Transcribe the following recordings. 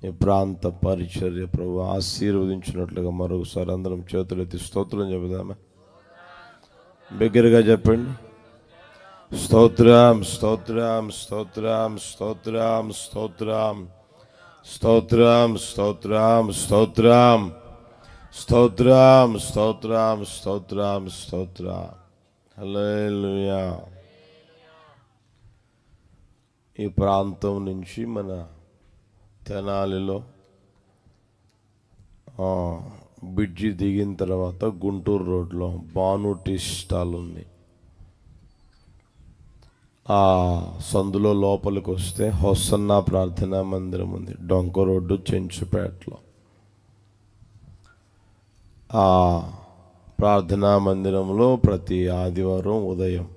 ఈ ప్రాంత పరిచర్య ప్రభు ఆశీర్వదించినట్లుగా మరొకసారి అందరం చేతులెత్తి స్తోత్రం చెబుదామా? బిగ్గరగా చెప్పండి. స్తోత్రం, స్తోత్రం, స్తోత్రం, స్తోత్రం, స్తోత్రం, స్తోత్రం, స్తోత్రం, స్తోత్రం, స్తోత్రం, స్తోత్రం, స్తోత్రం, స్తోత్రం. హల్లెలూయా. ఈ ప్రాంతం నుంచి మన తెనాలిలో బ్రిడ్జి దిగిన తర్వాత గుంటూరు రోడ్లో బాను టీ స్టాల్ ఉంది. ఆ సందులో లోపలికి వస్తే హొసన్నా ప్రార్థనా మందిరం ఉంది, డొంక రోడ్డు, చెంచుపేటలో. ఆ ప్రార్థనా మందిరంలో ప్రతి ఆదివారం ఉదయం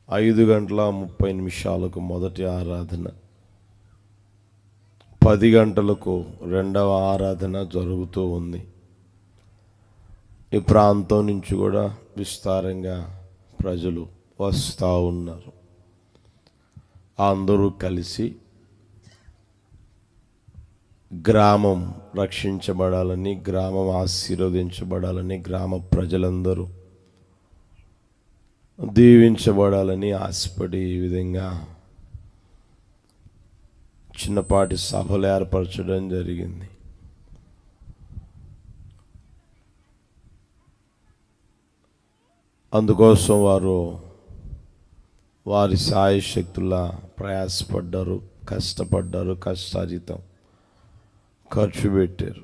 5:30 మొదటి ఆరాధన, 10 గంటలకు రెండవ ఆరాధన జరుగుతూ ఉంది. ఈ ప్రాంతం నుంచి కూడా విస్తారంగా ప్రజలు వస్తూ ఉన్నారు. అందరూ కలిసి గ్రామం రక్షించబడాలని, గ్రామం ఆశీర్వదించబడాలని, గ్రామ ప్రజలందరూ దీవించబడాలని ఆశపడి ఈ విధంగా చిన్నపాటి సభలు ఏర్పరచడం జరిగింది. అందుకోసం వారి సాయశక్తులా ప్రయాసపడ్డారు, కష్టపడ్డారు, కష్టార్జితం ఖర్చు పెట్టారు.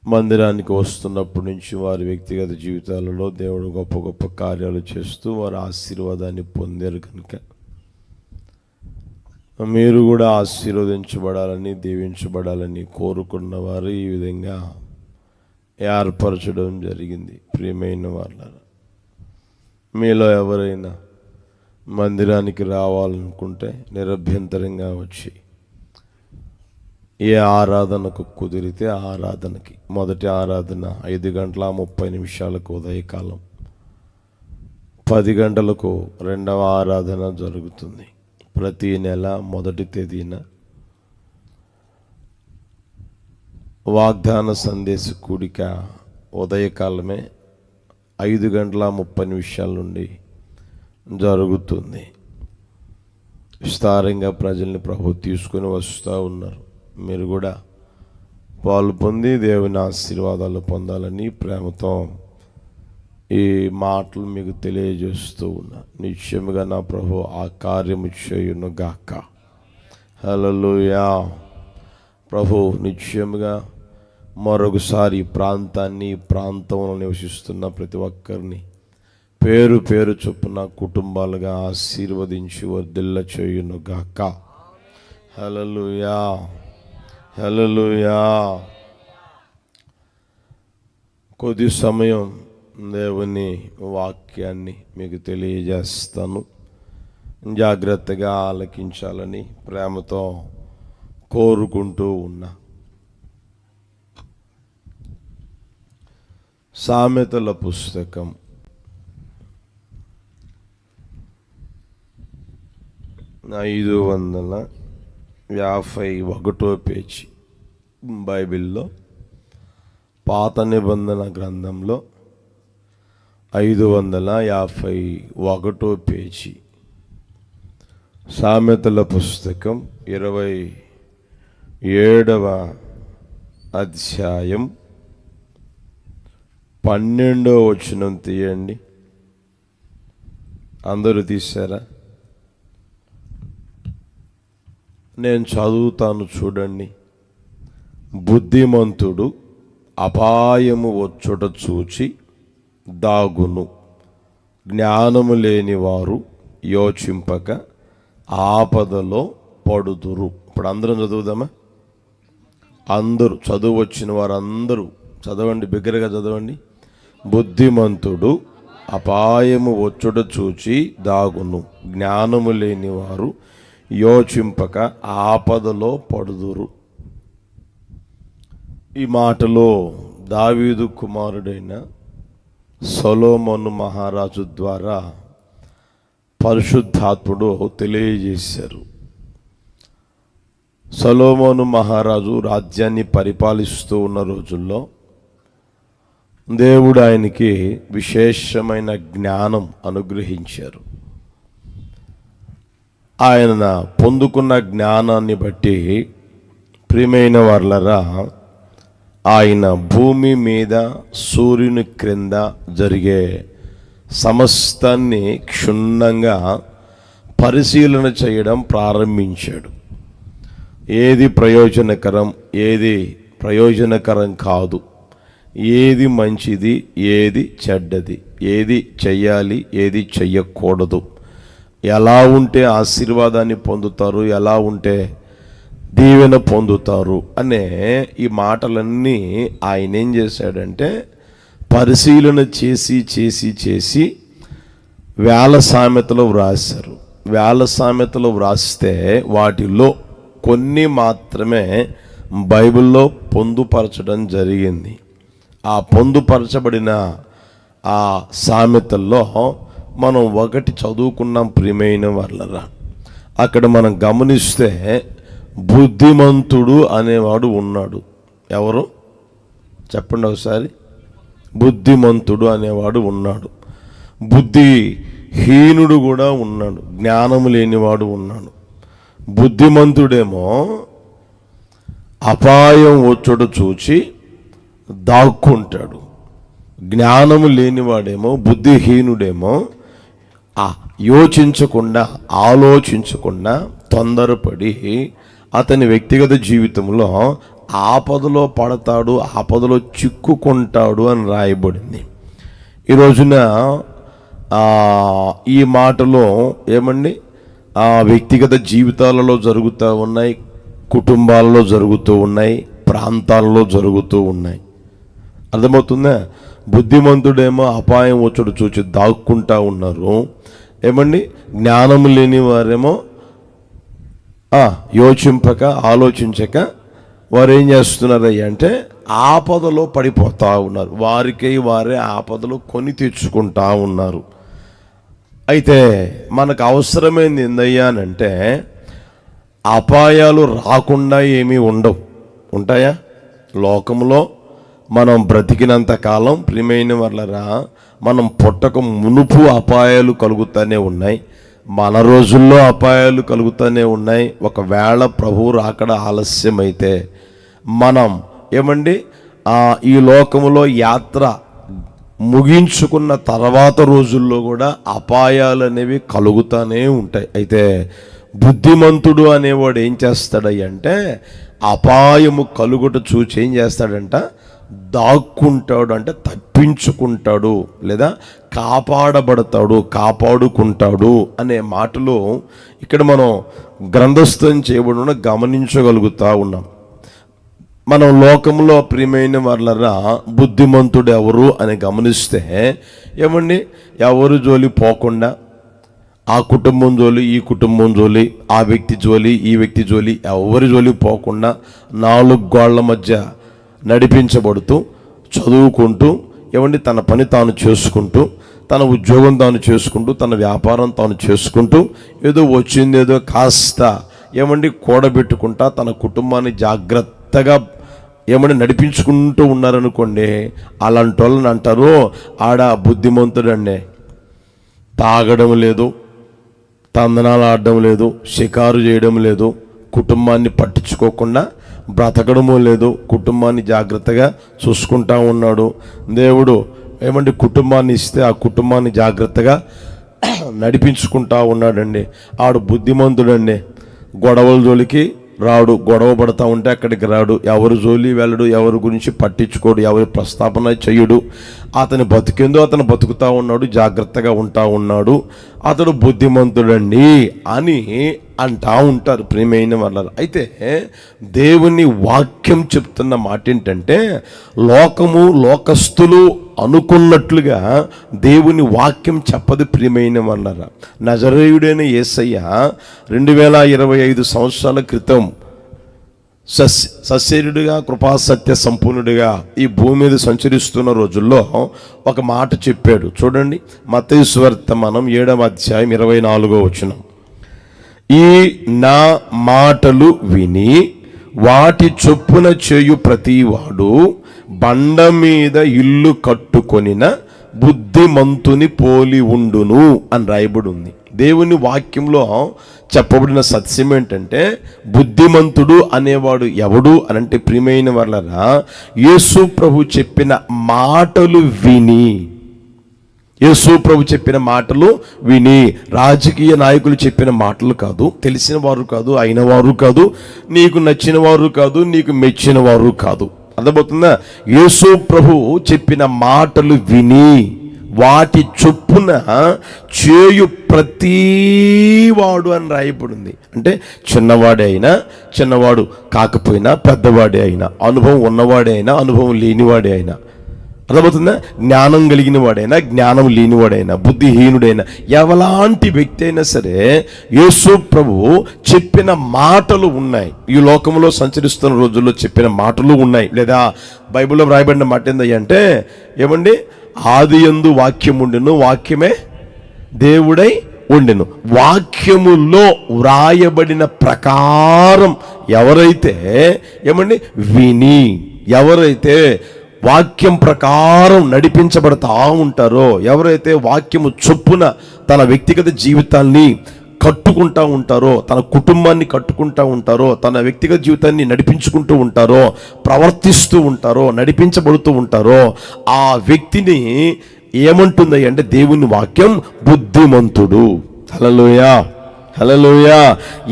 మందిరానికి వస్తున్నప్పటి నుంచి వారి వ్యక్తిగత జీవితాలలో దేవుడు గొప్ప గొప్ప కార్యాలు చేస్తూ వారి ఆశీర్వాదాన్ని పొందారు. కనుక మీరు కూడా ఆశీర్వదించబడాలని, దీవించబడాలని కోరుకున్నవారు ఈ విధంగా ఏర్పరచడం జరిగింది. ప్రియమైన వాళ్ళారా, మీలో ఎవరైనా మందిరానికి రావాలనుకుంటే నిరభ్యంతరంగా వచ్చి ఏ ఆరాధనకు కుదిరితే ఆరాధనకి, మొదటి ఆరాధన 5:30 ఉదయకాలం, 10 గంటలకు రెండవ ఆరాధన జరుగుతుంది. ప్రతి నెల మొదటి తేదీన వాగ్దాన సందేశ కూడిక ఉదయకాలమే 5:30 నుండి జరుగుతుంది. విస్తారంగా ప్రజల్ని ప్రభు తీసుకొని వస్తూ ఉన్నారు. మీరు కూడా పాలు పొంది దేవుని ఆశీర్వాదాలు పొందాలని ప్రేమతో ఈ మాటలు మీకు తెలియజేస్తూ ఉన్నా. నిశ్చయముగా నా ప్రభు ఆ కార్యము చేయును గాక. హల్లెలూయా. ప్రభు నిశ్చయముగా మరొకసారి ఈ ప్రాంతాన్ని, ప్రాంతంలో నివసిస్తున్న ప్రతి ఒక్కరిని పేరు పేరు చొప్పున కుటుంబాలుగా ఆశీర్వదించి వర్ధిల్ల చేయును గాక. హల్లెలూయా, హల్లెలూయా. కొద్ది సమయం దేవుని వాక్యాన్ని మీకు తెలియజేస్తాను. జాగ్రత్తగా ఆలకించాలని ప్రేమతో కోరుకుంటూ ఉన్నా. సామెతల పుస్తకం 551 పేజీ బైబిల్లో, పాత నిబంధన గ్రంథంలో 551 పేజీ. సామెతల పుస్తకం 27వ అధ్యాయం 12వ వచనం తీయండి. అందరూ తీశారా? నేను చదువుతాను, చూడండి. బుద్ధిమంతుడు అపాయము వచ్చుట చూచి దాగును, జ్ఞానము లేని వారు యోచింపక ఆపదలో పడుదురు. ఇప్పుడు అందరం చదువుదామా? అందరూ, చదువు వచ్చిన వారందరూ చదవండి, బిగ్గరగా చదవండి. బుద్ధిమంతుడు అపాయము వచ్చుట చూచి దాగును, జ్ఞానము లేని వారు యోచింపక ఆపదలో పడుదురు. ఈ మాటలో దావీదు కుమారుడైన సొలొమోను మహారాజు ద్వారా పరిశుద్ధాత్ముడు తెలియజేశారు. సొలొమోను మహారాజు రాజ్యాన్ని పరిపాలిస్తూ ఉన్న రోజుల్లో దేవుడు ఆయనకి విశేషమైన జ్ఞానం అనుగ్రహించారు. ఆయన పొందుకున్న జ్ఞానాన్ని బట్టి ప్రియమైన వారలారా, ఆయన భూమి మీద సూర్యుని క్రింద జరిగే సమస్తాన్ని క్షుణ్ణంగా పరిశీలన చేయడం ప్రారంభించాడు. ఏది ప్రయోజనకరం, ఏది ప్రయోజనకరం కాదు, ఏది మంచిది, ఏది చెడ్డది, ఏది చెయ్యాలి, ఏది చెయ్యకూడదు, ఎలా ఉంటే ఆశీర్వాదాన్ని పొందుతారు, ఎలా ఉంటే దీవెన పొందుతారు అనే ఈ మాటలన్నీ ఆయన ఏం చేశాడంటే పరిశీలన చేసి చేసి చేసి వేల సామెతలు వ్రాశారు. వేల సామెతలు వ్రాస్తే వాటిలో కొన్ని మాత్రమే బైబిల్లో పొందుపరచడం జరిగింది. ఆ పొందుపరచబడిన ఆ సామెతల్లో మనం ఒకటి చదువుకున్నాం. ప్రియమైన వాళ్ళరా, అక్కడ మనం గమనిస్తే బుద్ధిమంతుడు అనేవాడు ఉన్నాడు. ఎవరు చెప్పండి ఒకసారి. బుద్ధిమంతుడు అనేవాడు ఉన్నాడు. బుద్ధిహీనుడు కూడా ఉన్నాడు. జ్ఞానము లేనివాడు ఉన్నాడు. బుద్ధిమంతుడేమో అపాయం వచ్చుడు చూచి దాక్కుంటాడు. జ్ఞానము లేనివాడేమో, బుద్ధిహీనుడేమో యోచించకుండా, ఆలోచించకుండా తొందరపడి అతని వ్యక్తిగత జీవితంలో ఆపదలో పడతాడు, ఆపదలో చిక్కుకుంటాడు అని రాయబడింది. ఈ రోజున ఈ మాటలో ఏమండి వ్యక్తిగత జీవితాలలో జరుగుతూ ఉన్నాయి, కుటుంబాలలో జరుగుతూ ఉన్నాయి, ప్రాంతాలలో జరుగుతూ ఉన్నాయి. అర్థమవుతుందా? బుద్ధిమంతుడేమో అపాయం వచ్చుడు చూచి దాక్కుంటా ఉన్నారు. ఏమండి జ్ఞానం లేని వారేమో యోచింపక, ఆలోచించక వారు ఏం చేస్తున్నారయ్య అంటే ఆపదలో పడిపోతూ ఉన్నారు. వారికై వారే ఆపదలు కొని తెచ్చుకుంటా ఉన్నారు. అయితే మనకు అవసరమైంది ఏందయ్యా అంటే అపాయాలు రాకుండా ఏమీ ఉండవు. ఉంటాయా? లోకంలో మనం బ్రతికినంత కాలం ప్రియమైన వాళ్ళరా, మనం పుట్టక మునుపు అపాయాలు కలుగుతూనే ఉన్నాయి, మన రోజుల్లో అపాయాలు కలుగుతూనే ఉన్నాయి. ఒకవేళ ప్రభువు రాకడ ఆలస్యమైతే మనం ఏమండి ఈ లోకములో యాత్ర ముగించుకున్న తర్వాత రోజుల్లో కూడా అపాయాలు అనేవి కలుగుతూనే ఉంటాయి. అయితే బుద్ధిమంతుడు అనేవాడు ఏం చేస్తాడంటే అపాయము కలుగుట చూచి ఏం చేస్తాడంట, దాక్కుంటాడు, అంటే తప్పించుకుంటాడు, లేదా కాపాడబడతాడు, కాపాడుకుంటాడు అనే మాటలు ఇక్కడ మనం గ్రంథస్థం చేయబడిన గమనించగలుగుతూ ఉన్నాం. మనం లోకంలో ప్రియమైన వాళ్ళరా బుద్ధిమంతుడు ఎవరు అని గమనిస్తే ఏమండి ఎవరు జోలి పోకుండా, ఆ కుటుంబం జోలి, ఈ కుటుంబం జోలి, ఆ వ్యక్తి జోలి, ఈ వ్యక్తి జోలి, ఎవరి జోలి పోకుండా 4 గోళ్ల మధ్య నడిపించబడుతూ, చదువుకుంటూ, ఏమండి తన పని తాను చేసుకుంటూ, తన ఉద్యోగం తాను చేసుకుంటూ, తన వ్యాపారం తాను చేసుకుంటూ, ఏదో వచ్చిందేదో కాస్త ఏమండి కూడబెట్టుకుంటా తన కుటుంబాన్ని జాగ్రత్తగా ఏమంటే నడిపించుకుంటూ ఉన్నారనుకోండి, అలాంటి వాళ్ళని అంటారు ఆడ బుద్ధిమంతుడండి. తాగడం లేదు, తందనాలు ఆడడం లేదు, షికారు చేయడం లేదు, కుటుంబాన్ని పట్టించుకోకుండా బ్రతకడము లేదు, కుటుంబాన్ని జాగ్రత్తగా చూసుకుంటా ఉన్నాడు. దేవుడు ఏమంటే కుటుంబాన్ని ఇస్తే ఆ కుటుంబాన్ని జాగ్రత్తగా నడిపించుకుంటా ఉన్నాడండి. ఆడు బుద్ధిమంతుడండి. గొడవల జోలికి రాడు, గొడవ పడతా ఉంటే అక్కడికి రాడు, ఎవరు జోలి వెళ్ళడు, ఎవరి గురించి పట్టించుకోడు, ఎవరి ప్రస్తాపన చెయ్యడు. అతని బతికేందో అతను బతుకుతూ ఉన్నాడు, జాగ్రత్తగా ఉంటా ఉన్నాడు, అతడు బుద్ధిమంతుడండి అని అంటా ఉంటారు ప్రియమైన వాళ్ళ. అయితే దేవుని వాక్యం చెప్తున్న మాట ఏంటంటే లోకము, లోకస్తులు అనుకున్నట్లుగా దేవుని వాక్యం చెప్పదు ప్రియమైన వాళ్ళ. నజరేయుడైన యేసయ్య 2025 సంవత్సరాల క్రితం సశరీరుడిగా, కృపాసత్య సంపూర్ణుడిగా ఈ భూమి మీద సంచరిస్తున్న రోజుల్లో ఒక మాట చెప్పాడు. చూడండి, మత్తయి సువార్త మనం 7వ అధ్యాయం 24వ వచనం. ఈ నా మాటలు విని వాటి చొప్పున చేయు ప్రతివాడు బండ మీద ఇల్లు కట్టుకొనిన బుద్ధిమంతుని పోలి ఉండును అని రాయబడి ఉంది. దేవుని వాక్యంలో చెప్పబడిన సత్యం ఏంటంటే, బుద్ధిమంతుడు అనేవాడు ఎవడు అనంటే, ప్రియమైన వాళ్ళరా, యేసు ప్రభు చెప్పిన మాటలు విని, యేసు ప్రభు చెప్పిన మాటలు విని, రాజకీయ నాయకులు చెప్పిన మాటలు కాదు, తెలిసిన వారు కాదు, అయిన వారు కాదు, నీకు నచ్చిన వారు కాదు, నీకు మెచ్చిన వారు కాదు. అర్థమవుతుందా? యేసు ప్రభు చెప్పిన మాటలు విని వాటి చొప్పున చేయు ప్రతివాడు అని రాయబడింది. అంటే చిన్నవాడే అయినా, చిన్నవాడు కాకపోయినా, పెద్దవాడే అయినా, అనుభవం ఉన్నవాడే అయినా, అనుభవం లేనివాడే అయినా, అర్థమవుతుందా? జ్ఞానం కలిగిన వాడైనా, జ్ఞానం లేనివాడైనా, బుద్ధిహీనుడైనా, ఎవలాంటి వ్యక్తి అయినా సరే యేసు ప్రభువు చెప్పిన మాటలు ఉన్నాయి. ఈ లోకంలో సంచరిస్తున్న రోజుల్లో చెప్పిన మాటలు ఉన్నాయి. లేదా బైబిల్లో రాయబడిన మాట ఏందంటే, ఏమండి, ఆదియందు వాక్యం ఉండెను, వాక్యమే దేవుడై ఉండెను. వాక్యములో వ్రాయబడిన ప్రకారం ఎవరైతే ఏమండి విని, ఎవరైతే వాక్యం ప్రకారం నడిపించబడతా ఉంటారో, ఎవరైతే వాక్యము చొప్పున తన వ్యక్తిగత జీవితాన్ని కట్టుకుంటూ ఉంటారో, తన కుటుంబాన్ని కట్టుకుంటూ ఉంటారో, తన వ్యక్తిగత జీవితాన్ని నడిపించుకుంటూ ఉంటారో, ప్రవర్తిస్తూ ఉంటారో, నడిపించబడుతూ ఉంటారో, ఆ వ్యక్తిని ఏమంటుంది అంటే దేవుని వాక్యం బుద్ధిమంతుడు. హల్లెలూయా, హల్లెలూయా.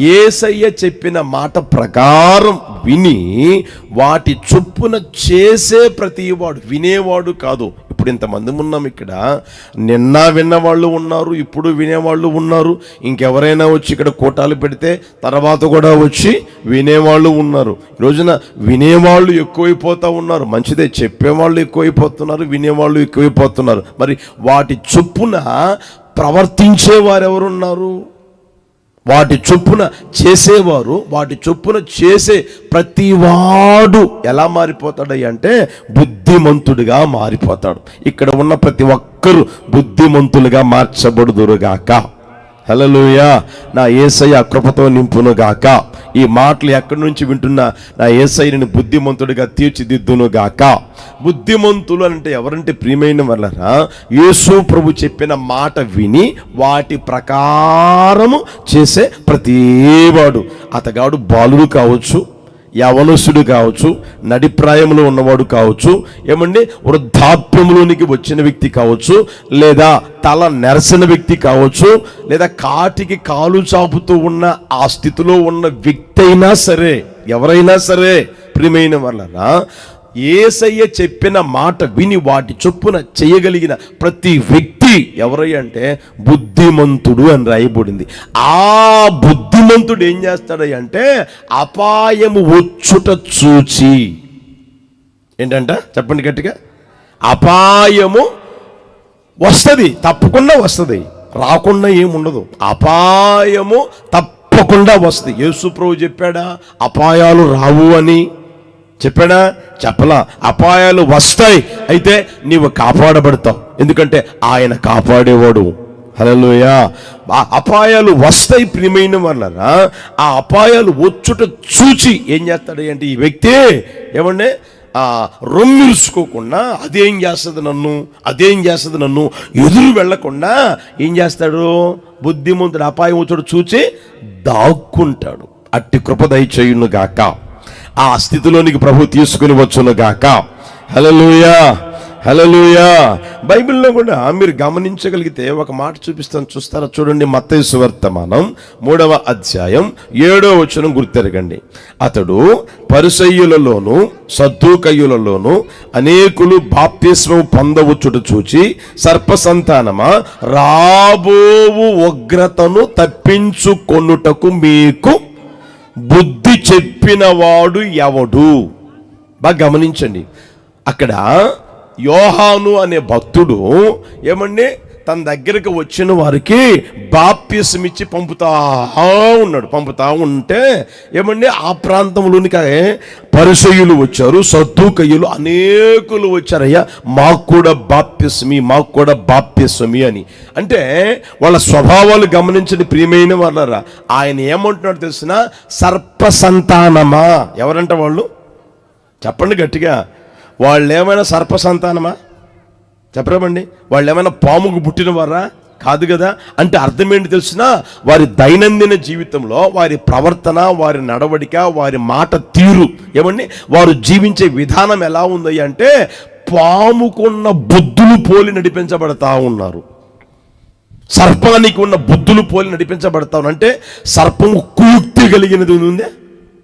యేసయ్య చెప్పిన మాట ప్రకారం విని వాటి చొప్పున చేసే ప్రతివాడు, వినేవాడు కాదు. ఇప్పుడు ఇంతమంది ఉన్నాం ఇక్కడ, నిన్న విన్నవాళ్ళు ఉన్నారు, ఇప్పుడు వినేవాళ్ళు ఉన్నారు, ఇంకెవరైనా వచ్చి ఇక్కడ కూటాలు పెడితే తర్వాత కూడా వచ్చి వినేవాళ్ళు ఉన్నారు. ఈ రోజున వినేవాళ్ళు ఎక్కువైపోతూ ఉన్నారు. మంచిదే, చెప్పేవాళ్ళు ఎక్కువైపోతున్నారు, వినేవాళ్ళు ఎక్కువైపోతున్నారు. మరి వాటి చొప్పున ప్రవర్తించేవారు ఎవరున్నారు? వాటి చొప్పున చేసేవారు, వాటి చొప్పున చేసే ప్రతివాడు ఎలా మారిపోతాడు అంటే బుద్ధిమంతుడిగా మారిపోతాడు. ఇక్కడ ఉన్న ప్రతి ఒక్కరూ బుద్ధిమంతులుగా మార్చబడుదురుగాక. హల్లెలూయా. నా యేసయ్య కృపతో నింపునుగాక. ఈ మాటలు ఎక్కడి నుంచి వింటున్నా, నా యేసయ్యని బుద్ధిమంతుడిగా తీర్చిదిద్దునుగాక. బుద్ధిమంతులు అంటే ఎవరంటే, ప్రియమైన వాళ్ళరా, యేసు ప్రభు చెప్పిన మాట విని వాటి ప్రకారము చేసే ప్రతివాడు. అతగాడు బాలుడు కావచ్చు, యవనసుడు కావచ్చు, నడిప్రాయంలో ఉన్నవాడు కావచ్చు, ఏమండి వృద్ధాప్యంలోనికి వచ్చిన వ్యక్తి కావచ్చు, లేదా తల నెరసిన వ్యక్తి కావచ్చు, లేదా కాటికి కాలు చాపుతూ ఉన్న ఆ స్థితిలో ఉన్న వ్యక్తి అయినా సరే, ఎవరైనా సరే, ప్రియమైన వాళ్ళరా, యేసయ్య చెప్పిన మాట విని వాటి చొప్పున చేయగలిగిన ప్రతి వ్యక్తి ఎవరై అంటే బుద్ధిమంతుడు అని రాయబడింది. ఆ బుద్ధిమంతుడు ఏం చేస్తాడంటే అపాయము వచ్చుట చూచి, ఏంటంట చెప్పండి గట్టిగా, అపాయము వస్తుంది, తప్పకుండా వస్తుంది, రాకుండా ఏముండదు, అపాయము తప్పకుండా వస్తుంది. యేసు ప్రభు చెప్పాడా అపాయాలు రావు అని? చెప్పాడా? చెప్పలా. అపాయాలు వస్తాయి, అయితే నీవు కాపాడబడతావు, ఎందుకంటే ఆయన కాపాడేవాడు. హల్లెలూయా. అపాయాలు వస్తాయి ప్రియమైన వాళ్ళరా. ఆ అపాయాలు వచ్చుట చూచి ఏం చేస్తాడు అంటే ఈ వ్యక్తి ఏమంటే రొమ్మిరుసుకోకుండా అదేం చేస్తుంది నన్ను ఎదురు వెళ్లకుండా ఏం చేస్తాడు? బుద్ధిమంతుడు అపాయం వచ్చుడు చూచి దాక్కుంటాడు. అట్టి కృప దయచేయును గాక. ఆ స్థితిలోనికి ప్రభు తీసుకుని వచ్చును గాక. హల్లెలూయా, హల్లెలూయా. బైబిల్లో కూడా మీరు గమనించగలిగితే ఒక మాట చూపిస్తాను, చూస్తారా? చూడండి, మత్తయి సువార్తమానం 3వ అధ్యాయం 7వ వచనం గుర్తెరగండి. అతడు పరిసయ్యులలోను సద్దూకయ్యులలోను అనేకులు బాప్తిస్మము పొందవచ్చుట చూచి, సర్పసంతానమా, రాబోవు ఉగ్రతను తప్పించుకొనుటకు మీకు బుద్ధి చెప్పినవాడు ఎవడు? బాగా గమనించండి. అక్కడ యోహాను అనే భక్తుడు ఏమండి తన దగ్గరికి వచ్చిన వారికి బాప్తిసం ఇచ్చి పంపుతా ఉంటే ఏమండి ఆ ప్రాంతంలోనికి పరిసయ్యులు వచ్చారు, సద్దూకయ్యులు అనేకులు వచ్చారయ్యా మాకు కూడా బాప్తిసమి అని. అంటే వాళ్ళ స్వభావాలు గమనించని ప్రియమైన వాళ్ళరా, ఆయన ఏమంటున్నాడు తెలిసిన, సర్ప సంతానమా. ఎవరంట వాళ్ళు? చెప్పండి గట్టిగా. వాళ్ళు ఏమైనా సర్ప సంతానమా? చెప్పరామండి. వాళ్ళు ఏమైనా పాముకు పుట్టిన వారా? కాదు కదా. అంటే అర్థం ఏంటి తెలిసిన, వారి దైనందిన జీవితంలో వారి ప్రవర్తన, వారి నడవడిక, వారి మాట తీరు, ఏమండి వారు జీవించే విధానం ఎలా ఉంది అంటే పాముకున్న బుద్ధులు పోలి నడిపించబడతా ఉన్నారు. సర్పానికి ఉన్న బుద్ధులు పోలి నడిపించబడతా ఉన్నారు. అంటే సర్పము కుయుక్తి కలిగినది ఉంది,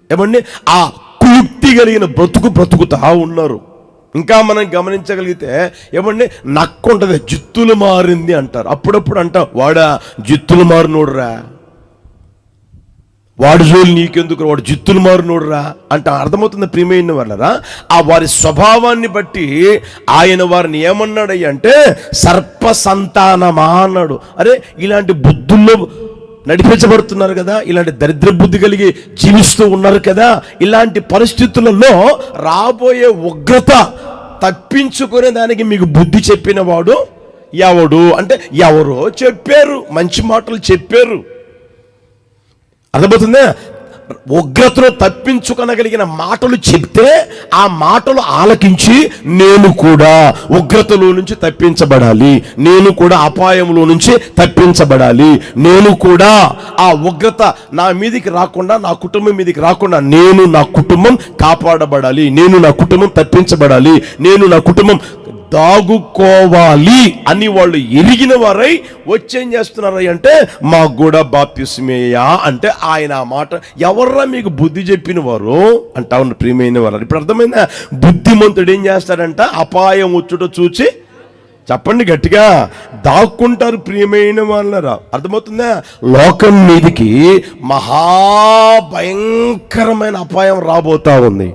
ఏమండి ఆ కుయుక్తి కలిగిన బ్రతుకుతా ఉన్నారు. ఇంకా మనం గమనించగలిగితే ఏమండి నక్క ఉంటుంది, జిత్తులు మారింది అంటారు. అప్పుడప్పుడు అంటాం, వాడా జిత్తులు మారినోడురా, వాడి జోలు నీకెందుకు, వాడు జిత్తులు మారినోడురా అంట. అర్థమవుతుంది ప్రియమైన వాళ్ళరా. ఆ వారి స్వభావాన్ని బట్టి ఆయన వారిని ఏమన్నాడయ్య అంటే సర్ప సంతానమా అన్నాడు. అరే ఇలాంటి బుద్ధుల్లో నడిపించబడుతున్నారు కదా, ఇలాంటి దరిద్ర బుద్ధి కలిగి జీవిస్తూ ఉన్నారు కదా, ఇలాంటి పరిస్థితులలో రాబోయే ఉగ్రత తప్పించుకునే దానికి మీకు బుద్ధి చెప్పిన వాడు ఎవడు అంటే ఎవరో చెప్పారు, మంచి మాటలు చెప్పారు. అర్థమవుతుందా? ఉగ్రతను తప్పించుకొనగలిగిన మాటలు చెప్తే ఆ మాటలు ఆలకించి నేను కూడా ఉగ్రతలో నుంచి తప్పించబడాలి, నేను కూడా అపాయంలో నుంచి తప్పించబడాలి, నేను కూడా ఆ ఉగ్రత నా మీదికి రాకుండా, నా కుటుంబం మీదికి రాకుండా నేను నా కుటుంబం కాపాడబడాలి, నేను నా కుటుంబం తప్పించబడాలి, నేను నా కుటుంబం దాగుకోవాలి అని వాళ్ళు ఎరిగిన వారై వచ్చేం చేస్తున్నారు అంటే మాకు కూడా బాప్తిస్మేయా అంటే ఆయన ఆ మాట ఎవర్రా మీకు బుద్ధి చెప్పిన వారు అంటా ఉన్న ప్రియమైన వారు. ఇప్పుడు అర్థమైందా? బుద్ధిమంతుడు ఏం చేస్తాడంట, అపాయం వచ్చుట చూచి, చెప్పండి గట్టిగా, దాక్కుంటారు ప్రియమైన వాళ్ళరా. అర్థమవుతుందా? లోకం మీదికి మహాభయంకరమైన అపాయం రాబోతా ఉంది.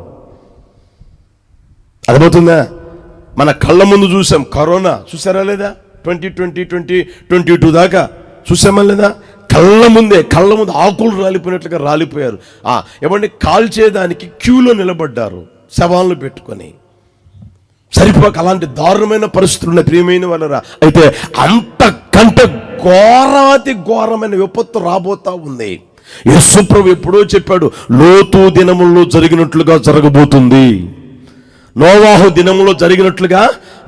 అర్థమవుతుందా? మన కళ్ళ ముందు చూసాం, కరోనా చూసారా లేదా? 2020-2022 దాకా చూసామా లేదా? కళ్ళ ముందు ఆకులు రాలిపోయినట్లుగా రాలిపోయారు. ఏమంటే కాల్చేదానికి క్యూలో నిలబడ్డారు శవాలను పెట్టుకొని. సరిపోక అలాంటి దారుణమైన పరిస్థితులు ఉన్నాయి ప్రియమైన వాళ్ళరా. అయితే అంతకంటే ఘోరమైన విపత్తు రాబోతా ఉంది. యేసుప్రభు ఎప్పుడో చెప్పాడు, లోతు దినముల్లో జరిగినట్లుగా జరగబోతుంది, నోవాహు దినంలో జరిగినట్లుగా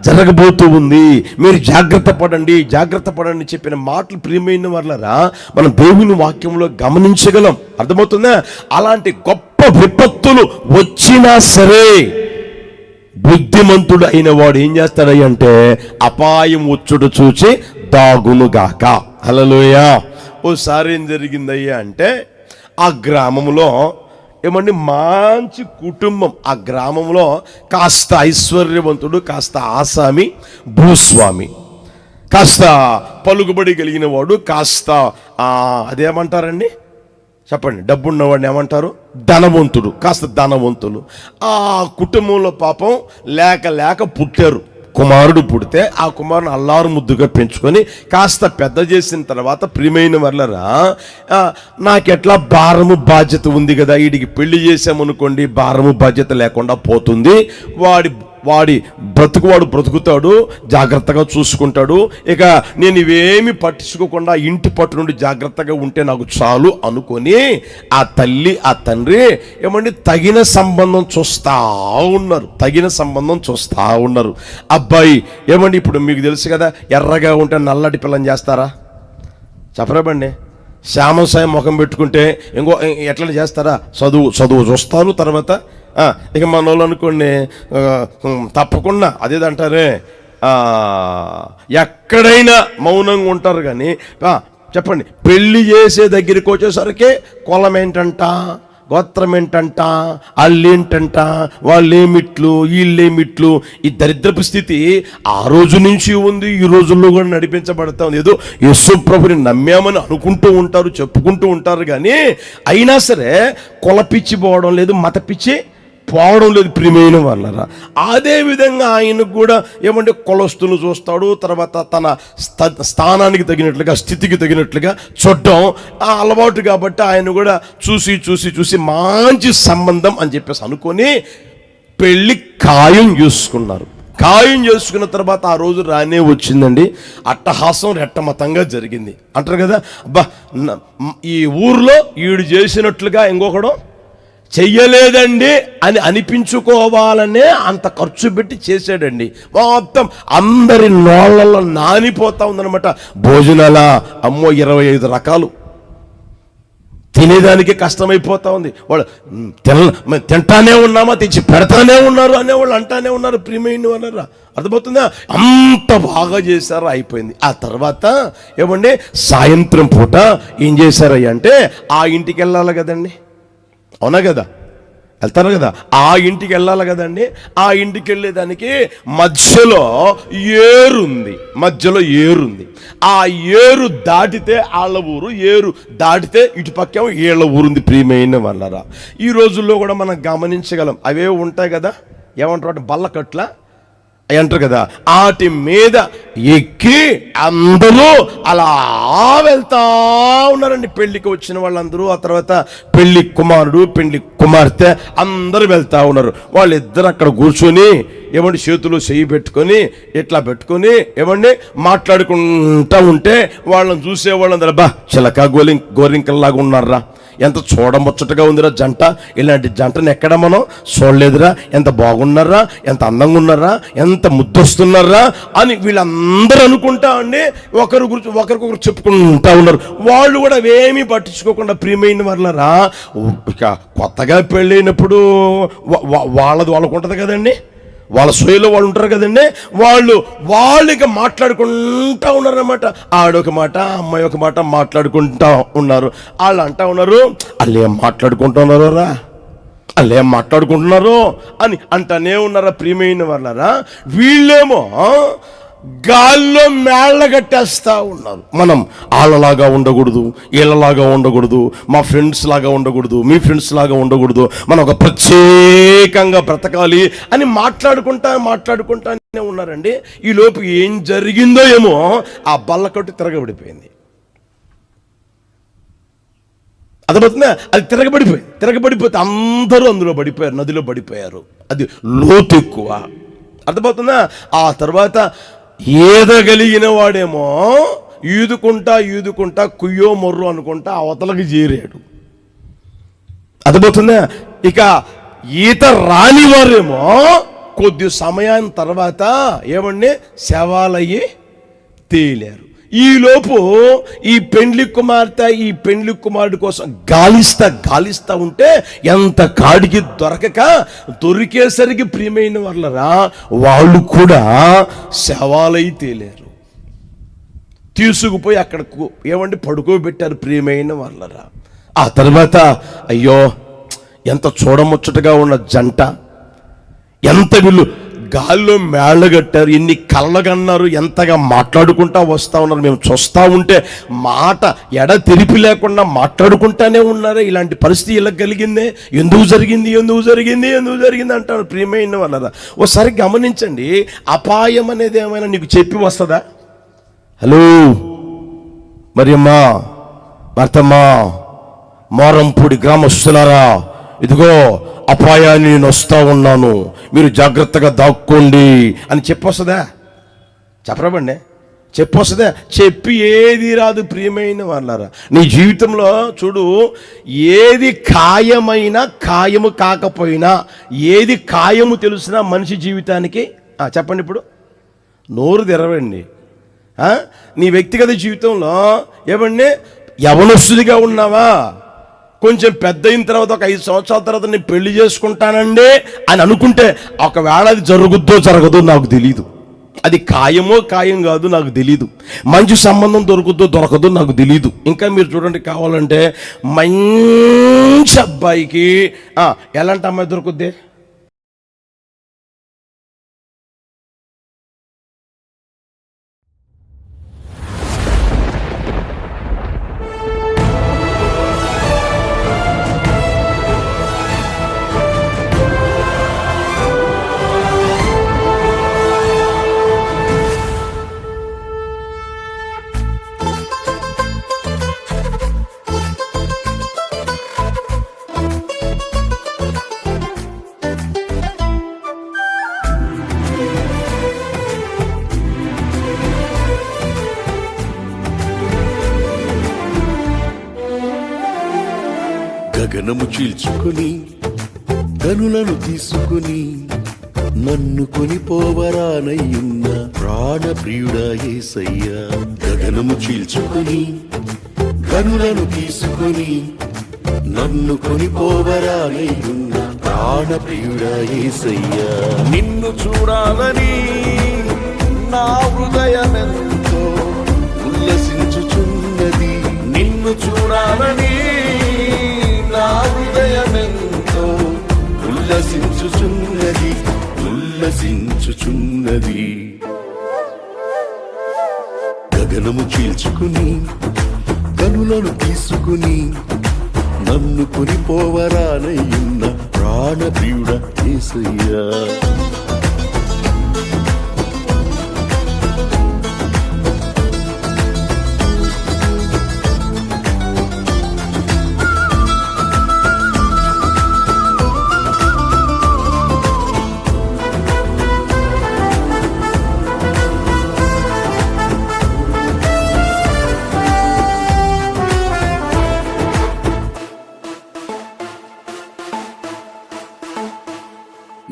జరగబోతూ ఉంది, మీరు జాగ్రత్త పడండి చెప్పిన మాటలు ప్రియమైన వాళ్ళరా మనం దేవుని వాక్యంలో గమనించగలం. అర్థమవుతుందా? అలాంటి గొప్ప విపత్తులు వచ్చినా సరే బుద్ధిమంతుడు అయిన వాడు ఏం చేస్తాడంటే అపాయం వచ్చుడు చూచి దాగునుగాక. హల్లెలూయా. ఓసారి ఏం జరిగిందయ్యా అంటే ఆ గ్రామంలో ఏమండి మంచి కుటుంబం, ఆ గ్రామంలో కాస్త ఐశ్వర్యవంతుడు, కాస్త ఆసామి, భూస్వామి, కాస్త పలుకుబడి కలిగిన వాడు, కాస్త అదేమంటారండి చెప్పండి, డబ్బున్నవాడిని ఏమంటారు, ధనవంతుడు, కాస్త ధనవంతులు. ఆ కుటుంబంలో పాపం లేక పుట్టారు. కుమారుడు పుడితే ఆ కుమారుని అల్లారు ముద్దుగా పెంచుకొని కాస్త పెద్ద చేసిన తర్వాత ప్రియమైన వాళ్ళరా నాకెట్లా భారము బాధ్యత ఉంది కదా, వీడికి పెళ్లి చేసామనుకోండి భారము బాధ్యత లేకుండా పోతుంది, వాడి బ్రతుకుతాడు, జాగ్రత్తగా చూసుకుంటాడు, ఇక నేను ఇవేమి పట్టించుకోకుండా ఇంటి పట్టు నుండి జాగ్రత్తగా ఉంటే నాకు చాలు అనుకొని ఆ తల్లి ఆ తండ్రి ఏమండి తగిన సంబంధం చూస్తూ ఉన్నారు. అబ్బాయి ఏమండి ఇప్పుడు మీకు తెలుసు కదా, ఎర్రగా ఉంటే నల్లటి పిల్లని చేస్తారా? చెప్పరాబండి. శ్యామసాయం ముఖం పెట్టుకుంటే ఎట్లా చేస్తారా? చదువు చూస్తారు, తర్వాత ఇక మన వాళ్ళు అనుకోండి తప్పకుండా అదేదంటారే ఎక్కడైనా మౌనంగా ఉంటారు. కానీ చెప్పండి, పెళ్లి చేసే దగ్గరికి వచ్చేసరికి కులం ఏంటంట, గోత్రం ఏంటంట, వాళ్ళేంటంట, వాళ్ళేమిట్లు వీళ్ళేమిట్లు, ఈ దరిద్రపు స్థితి ఆ రోజు నుంచి ఉంది, ఈ రోజుల్లో కూడా నడిపించబడతా ఉంది. ఏదో యేసు ప్రభుని నమ్మామని అనుకుంటూ ఉంటారు, చెప్పుకుంటూ ఉంటారు, కానీ అయినా సరే కుల పిచ్చి పోవడం లేదు, మత పిచ్చి పోవడం లేదు ప్రియమైన వాళ్ళరా. అదేవిధంగా ఆయనకు కూడా ఏమంటే కొలస్తులు చూస్తాడు, తర్వాత తన స్థానానికి తగినట్లుగా, స్థితికి తగినట్లుగా చూడడం అలవాటు కాబట్టి ఆయన కూడా చూసి చూసి చూసి మంచి సంబంధం అని చెప్పేసి అనుకొని పెళ్ళి ఖాయం చేసుకున్నారు. ఖాయం చేసుకున్న తర్వాత ఆ రోజు రానే వచ్చిందండి. అట్టహాసం రెట్టమతంగా జరిగింది అంటారు కదా. అబ్బా, ఈ ఊర్లో ఈడు చేసినట్లుగా ఇంకొకడు చెయ్యలేదండి అని అనిపించుకోవాలనే అంత ఖర్చు పెట్టి చేశాడండి. మొత్తం అందరి నోళ్ళల్లో నానిపోతా ఉందన్నమాట. భోజనాల అమ్మో 25 రకాలు, తినేదానికి కష్టమైపోతా ఉంది. వాళ్ళు తింటానే ఉన్నామా, తెచ్చి పెడతానే ఉన్నారు అనేవాళ్ళు అంటానే ఉన్నారు. ప్రియమైన వాళ్ళరా, అర్థమవుతుందా? అంత బాగా చేశారు, అయిపోయింది. ఆ తర్వాత ఏమండి సాయంత్రం పూట ఏం చేశారయ్య అంటే ఆ ఇంటికి వెళ్ళాలి కదండి, అవునా కదా, వెళ్తారు కదా, ఆ ఇంటికి వెళ్ళాలి కదండి. ఆ ఇంటికి వెళ్ళేదానికి మధ్యలో ఏరుంది, ఆ ఏరు దాటితే వాళ్ళ ఊరు, ఏరు దాటితే ఇటుపక్కేమో వీళ్ళ ఊరుంది. ప్రియమైన వాళ్ళరా, ఈ రోజుల్లో కూడా మనం గమనించగలం. అవే ఉంటాయి కదా, ఏమంటారు బల్లకట్ల అంటారు కదా, వాటి మీద ఎక్కి అందరూ అలా వెళ్తా ఉన్నారండి. పెళ్లికి వచ్చిన వాళ్ళందరూ, ఆ తర్వాత పెళ్లి కుమారుడు పెళ్లి కుమార్తె అందరూ వెళ్తా ఉన్నారు. వాళ్ళిద్దరు అక్కడ కూర్చొని ఏమండి చేతులు చెయ్యి పెట్టుకొని ఇట్లా పెట్టుకొని ఏమండి మాట్లాడుకుంటా ఉంటే వాళ్ళని చూసే వాళ్ళందరూ బా చిలక గోరింకల్లాగా ఉన్నారా, ఎంత చూడముచ్చటగా ఉందిరా జంట, ఇలాంటి జంటను ఎక్కడ మనం చూడలేదురా, ఎంత బాగున్నారా, ఎంత అందంగా ఉన్నారా, ఎంత ముద్దొస్తున్నారా అని వీళ్ళందరూ అనుకుంటా అండి. ఒకరికొకరు చెప్పుకుంటా ఉన్నారు. వాళ్ళు కూడా అవేమీ పట్టించుకోకుండా ప్రియమైన వాళ్ళరా, ఇక కొత్తగా పెళ్ళైనప్పుడు వాళ్ళకు ఉంటుంది కదండి, వాళ్ళ సోయలో వాళ్ళు ఉంటారు కదండి, వాళ్ళకి మాట్లాడుకుంటా ఉన్నారన్నమాట. ఆడొక మాట అమ్మాయి ఒక మాట మాట్లాడుకుంటా ఉన్నారు. వాళ్ళు అంటా ఉన్నారు, వాళ్ళు ఏం మాట్లాడుకుంటున్నారు అని అంటానే ఉన్నారా. ప్రియమైన వాళ్ళరా, వీళ్ళేమో గాల్లో మేళ్ళ కట్టేస్తా ఉన్నారు. మనం వాళ్ళలాగా ఉండకూడదు, వీళ్ళలాగా ఉండకూడదు, మా ఫ్రెండ్స్ లాగా ఉండకూడదు, మీ ఫ్రెండ్స్ లాగా ఉండకూడదు, మనం ఒక ప్రత్యేకంగా బ్రతకాలి అని మాట్లాడుకుంటానే ఉన్నారండి. ఈ లోపు ఏం జరిగిందో ఏమో, ఆ బల్లకట్టు తిరగబడిపోయింది. అర్థమవుతుందా? అది తిరగబడిపోతే అందరూ అందులో పడిపోయారు, నదిలో పడిపోయారు. అది లోతు ఎక్కువ. అర్థమవుతుందా? ఆ తర్వాత ఈదగలిగిన వాడేమో ఈదుకుంటా కుయ్యో మొర్రు అనుకుంటా అవతలకి చేరాడు. అర్థమవుతుందా? ఇక ఈత రాని వారేమో కొద్ది సమయం తర్వాత ఏమండి శవాలయ్యి తేలారు. ఈలోపు ఈ పెండ్లి కుమార్తె ఈ పెండ్లి కుమారుడి కోసం గాలిస్తా ఉంటే ఎంత కాడికి దొరికేసరికి ప్రియమైన వాళ్ళరా, వాళ్ళు కూడా శవాలై తేలారు. తీసుకుపోయి అక్కడ ఏమంటే పడుకోబెట్టారు. ప్రియమైన వాళ్ళరా, ఆ తర్వాత అయ్యో ఎంత చూడముచ్చటగా ఉన్న జంట, ఎంత వీళ్ళు గాల్లో మేళ్ళగట్టారు, ఎన్ని కళ్ళగన్నారు, ఎంతగా మాట్లాడుకుంటా వస్తూ ఉన్నారు. మేము చూస్తూ ఉంటే మాట తెరిపి లేకుండా మాట్లాడుకుంటానే ఉన్నారే. ఇలాంటి పరిస్థితి ఇలా కలిగిందే, ఎందుకు జరిగింది అంటారు. ప్రియమైన వాళ్ళరా, ఒకసారి గమనించండి, అపాయం అనేది ఏమైనా నీకు చెప్పి వస్తుందా? హలో మరియమ్మా, భర్తమ్మా, మోరంపూడి గ్రామస్తులారా, ఇదిగో అపాయాన్ని నేను వస్తూ ఉన్నాను, మీరు జాగ్రత్తగా దాక్కోండి అని చెప్పొస్తుందా? చెప్పరాబండి, చెప్పొస్తుందా? చెప్పి ఏది రాదు. ప్రియమైన వాళ్ళారా, నీ జీవితంలో చూడు, ఏది ఖాయమైనా ఖాయము కాకపోయినా, ఏది ఖాయము తెలిసినా మనిషి జీవితానికి చెప్పండి. ఇప్పుడు నోరు తెరవండి. నీ వ్యక్తిగత జీవితంలో ఏమండి యవనస్తుడిగా ఉన్నావా, కొంచెం పెద్ద అయిన తర్వాత ఒక 5 సంవత్సరాల తర్వాత నేను పెళ్లి చేసుకుంటానండి అని అనుకుంటే ఒకవేళ అది జరగదో నాకు తెలీదు. అది ఖాయం కాదు నాకు తెలీదు. మంచి సంబంధం దొరకదో నాకు తెలీదు. ఇంకా మీరు చూడండి, కావాలంటే మంచి అబ్బాయికి ఎలాంటి అమ్మాయి దొరుకుద్ది? గగనము చీల్చుకొని గనులను తీసుకుని నన్ను కొనిపోవరానయ్యున్న ప్రాణప్రియుడా యేసయ్యా. గగనము చీల్చుకొని గనులను తీసుకుని నన్ను కొనిపోవరానయ్యున్న ప్రాణప్రియుడా యేసయ్యా. నిన్ను చూడాలని నా హృదయమెంతో ఉల్లసించుచున్నది. నిన్ను చూడాలని నా హృదయమెంతో ఉల్లసించుచున్నది. గగనము చీల్చుకుని గనులను తీసుకుని నన్ను కొనిపోవరానయ్యున్న ప్రాణప్రియుడా యేసయ్యా.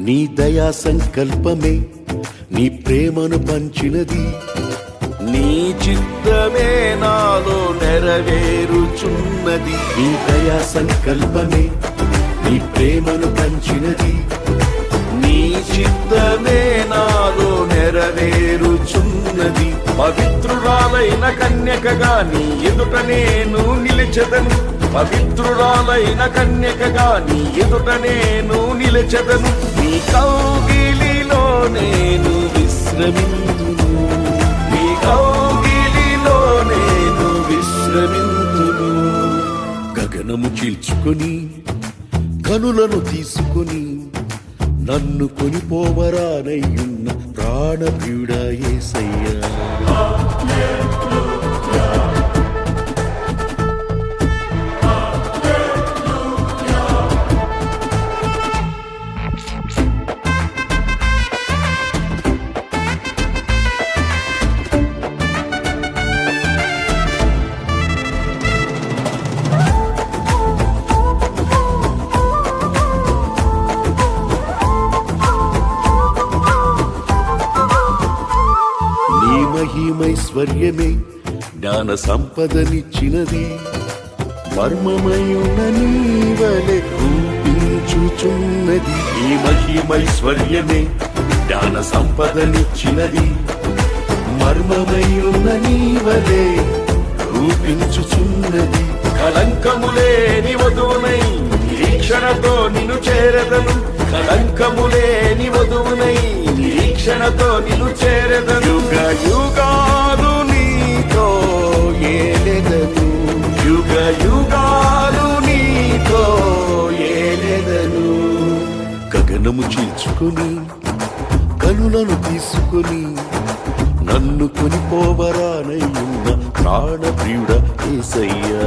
నీ దయా సంకల్పమే నీ ప్రేమను పంచినది. నీ చిత్తమే నాలో నెరవేరుచున్నది. నీ దయా సంకల్పమే నీ ప్రేమను పంచినది. నీ చిత్తమే నాలో నెరవేరుచున్నది. పవిత్రురాలైన కన్యకగా నీ ఎదుట నేను నిలిచెదను. పవిత్రురాలైన కన్యకగా నీ ఎదుట నేను నిలిచెదను. నీ కౌగిలిలో నేను విశ్రమింతును. నీ కౌగిలిలో నేను విశ్రమింతును. గగనము చీల్చుకొని కనులను తీసుకొని నన్ను కొనిపోవరానయ్యున్న ప్రాణప్రియుడా యేసయ్యా. మహిమైశ్వర్యమే జ్ఞాన సంపదనిచ్చినది. మర్మమయున్న నీవలె రూపించుచున్నది. ఈ మహిమైశ్వర్యమే జ్ఞాన సంపదనిచ్చినది. మర్మమయున్న నీవలె రూపించుచున్నది. కళంకములేని వధువునై నిరీక్షణతో నిన్ను చేరదను. కళంకములేని వధువునై నిరీక్షణతో నిన్ను చేరదను. యుగ యుగాలు నీతో ఏలెదను. యుగ యుగాలు నీతో ఏలెదను. గగనము చీల్చుకొని కనులను తీసుకొని నన్ను కొనిపోవరానయ్యున్న ప్రాణప్రియుడా యేసయ్యా.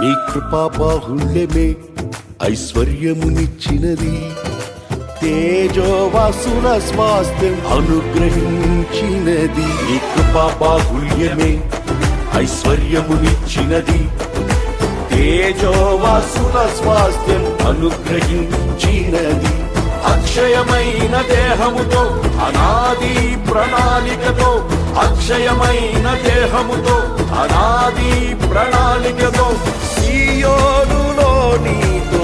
నీ కృపా బాహుళ్యమే ఐశ్వర్యమునిచ్చినది. తేజోవాసుల స్వాస్థ్యం అనుగ్రహించినది. నీ కృపా బాహుళ్యమే ఐశ్వర్యమునిచ్చినది. తేజోవాసుల స్వాస్థ్యం అనుగ్రహించినది. అక్షయమైన దేహముతో అనాది ప్రణాళికతో. అక్షయమైన దేహముతో అనాది ప్రణాళికతో. సీయోనులో నీతో